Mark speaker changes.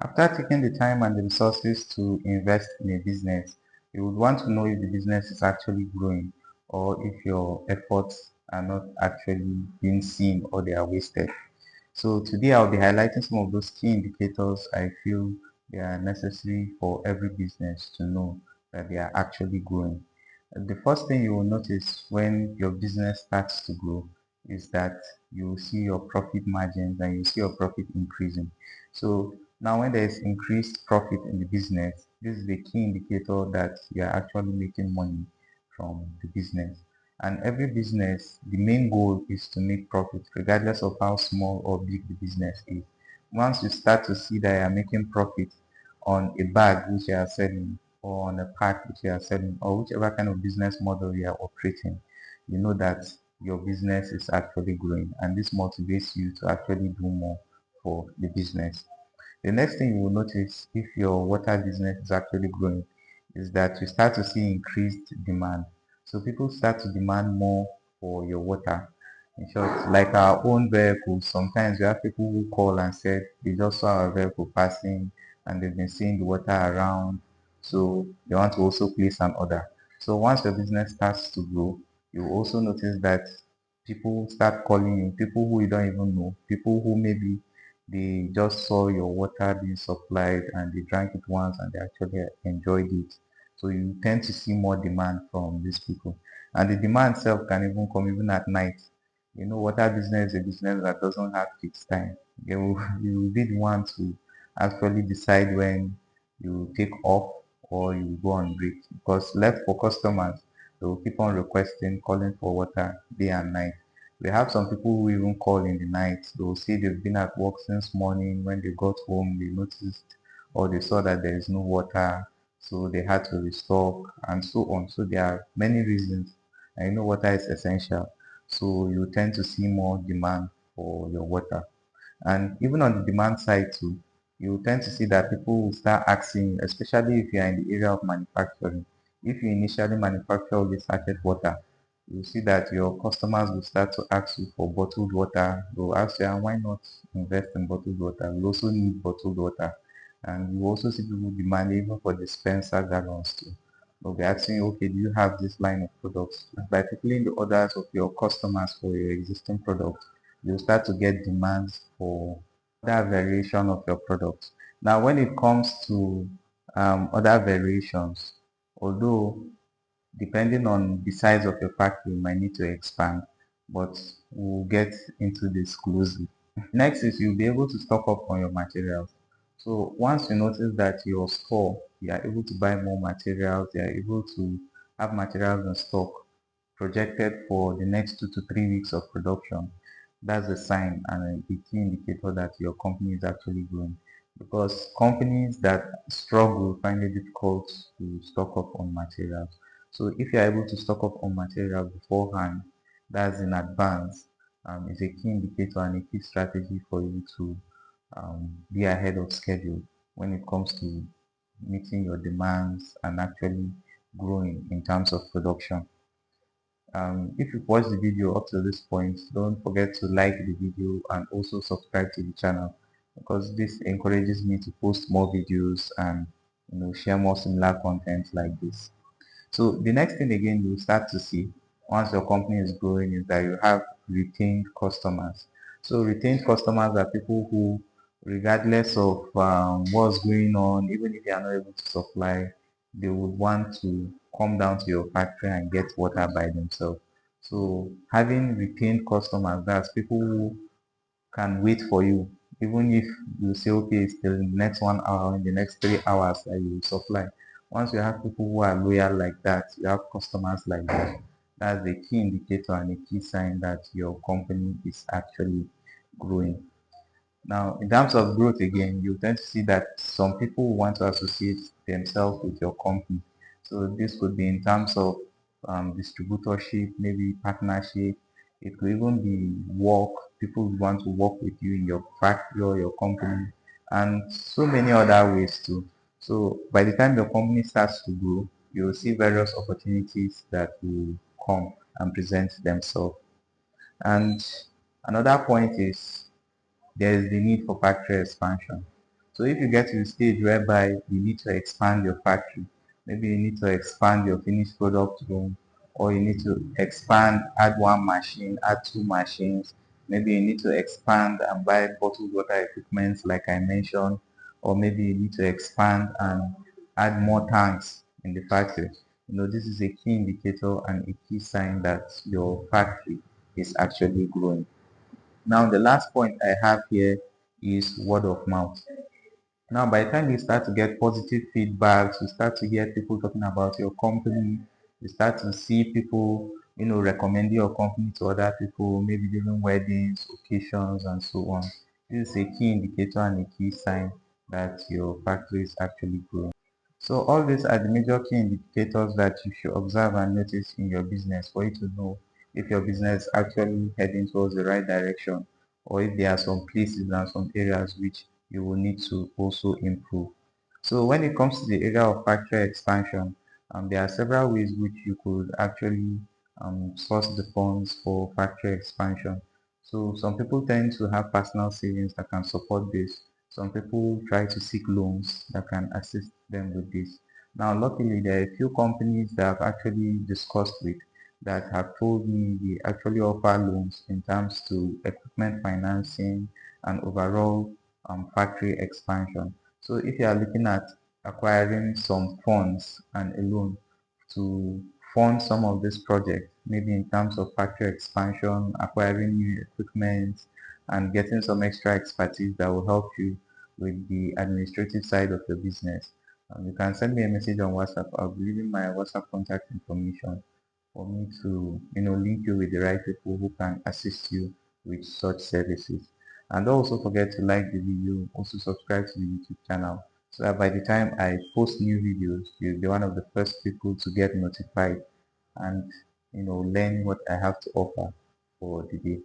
Speaker 1: After taking the time and the resources to invest in a business, you would want to know if the business is actually growing or if your efforts are not actually being seen or they are wasted. So today I'll be highlighting some of those key indicators I feel they are necessary for every business to know that they are actually growing. The first thing you will notice when your business starts to grow is that you will see your profit margins and you see your profit increasing. So now when there is increased profit in the business, this is the key indicator that you are actually making money from the business. And every business, the main goal is to make profit, regardless of how small or big the business is. Once you start to see that you are making profit on a bag which you are selling, or on a pack which you are selling, or whichever kind of business model you are operating, you know that your business is actually growing, and this motivates you to actually do more for the business. The next thing you will notice if your water business is actually growing is that you start to see increased demand. So people start to demand more for your water. In short, like our own vehicles, sometimes we have people who call and said they just saw our vehicle passing and they've been seeing the water around, so they want to also place an order. So once your business starts to grow, you will also notice that people start calling you, people who you don't even know, people who maybe they just saw your water being supplied and they drank it once and they actually enjoyed it. So you tend to see more demand from these people. And the demand itself can even come even at night. You know, water business is a business that doesn't have fixed time. You will be the one to actually decide when you take off or you go on break. Because left for customers, they will keep on requesting, calling for water day and night. We have some people who even call in the night. They will say they've been at work since morning. When they got home, they noticed or they saw that there is no water, so they had to restock and so on. So there are many reasons. And you know water is essential. So you tend to see more demand for your water. And even on the demand side too, you tend to see that people will start asking, especially if you are in the area of manufacturing. If you initially manufacture only sachet water, you see that your customers will start to ask you for bottled water. They'll ask you, "And why not invest in bottled water? We also need bottled water." And you also see people demanding even for dispenser gallons too. They'll be asking you, okay, do you have this line of products? By fulfilling the orders of your customers for your existing product, you start to get demands for other variation of your product. Now, when it comes to other variations, although depending on the size of your factory, you might need to expand, but we'll get into this closely. Next is you'll be able to stock up on your materials. So once you notice that your store, you are able to buy more materials, you are able to have materials in stock projected for the next 2 to 3 weeks of production, that's a sign and a key indicator that your company is actually growing. Because companies that struggle find it difficult to stock up on materials. So if you're able to stock up on materials beforehand, that's in advance, is a key indicator and a key strategy for you to be ahead of schedule when it comes to meeting your demands and actually growing in terms of production. If you've watched the video up to this point, don't forget to like the video and also subscribe to the channel because this encourages me to post more videos and share more similar content like this. So the next thing again you start to see once your company is growing is that you have retained customers. So retained customers are people who, regardless of what's going on, even if you are not able to supply, they would want to come down to your factory and get water by themselves. So having retained customers, that's people who can wait for you, even if you say, okay, it's the next 1 hour, in the next 3 hours that you will supply. Once you have people who are loyal like that, you have customers like that, that's the key indicator and a key sign that your company is actually growing. Now, in terms of growth again, you tend to see that some people want to associate themselves with your company. So this could be in terms of distributorship, maybe partnership. It could even be work. People would want to work with you in your factory or your company, and so many other ways too. So by the time your company starts to grow, you will see various opportunities that will come and present themselves. And another point is there is the need for factory expansion. So if you get to the stage whereby you need to expand your factory, maybe you need to expand your finished product room, or you need to expand, add one machine, add two machines, maybe you need to expand and buy bottled water equipment like I mentioned, or maybe you need to expand and add more tanks in the factory. This is a key indicator and a key sign that your factory is actually growing. Now, the last point I have here is word of mouth. Now, by the time you start to get positive feedbacks, you start to hear people talking about your company, you start to see people, recommending your company to other people, maybe during weddings, occasions, and so on. This is a key indicator and a key sign that your factory is actually growing. So all these are the major key indicators that you should observe and notice in your business for you to know if your business is actually heading towards the right direction, or if there are some places and some areas which you will need to also improve. So when it comes to the area of factory expansion, there are several ways which you could actually source the funds for factory expansion. So some people tend to have personal savings that can support this. Some people try to seek loans that can assist them with this. Now, luckily, there are a few companies that I've actually discussed with that have told me they actually offer loans in terms to equipment financing and overall factory expansion. So if you are looking at acquiring some funds and a loan to fund some of this project, maybe in terms of factory expansion, acquiring new equipment, and getting some extra expertise that will help you with the administrative side of your business. You can send me a message on WhatsApp. I'll be leaving my WhatsApp contact information for me to, link you with the right people who can assist you with such services. And don't also forget to like the video, also subscribe to the YouTube channel so that by the time I post new videos, you'll be one of the first people to get notified and learn what I have to offer for the day.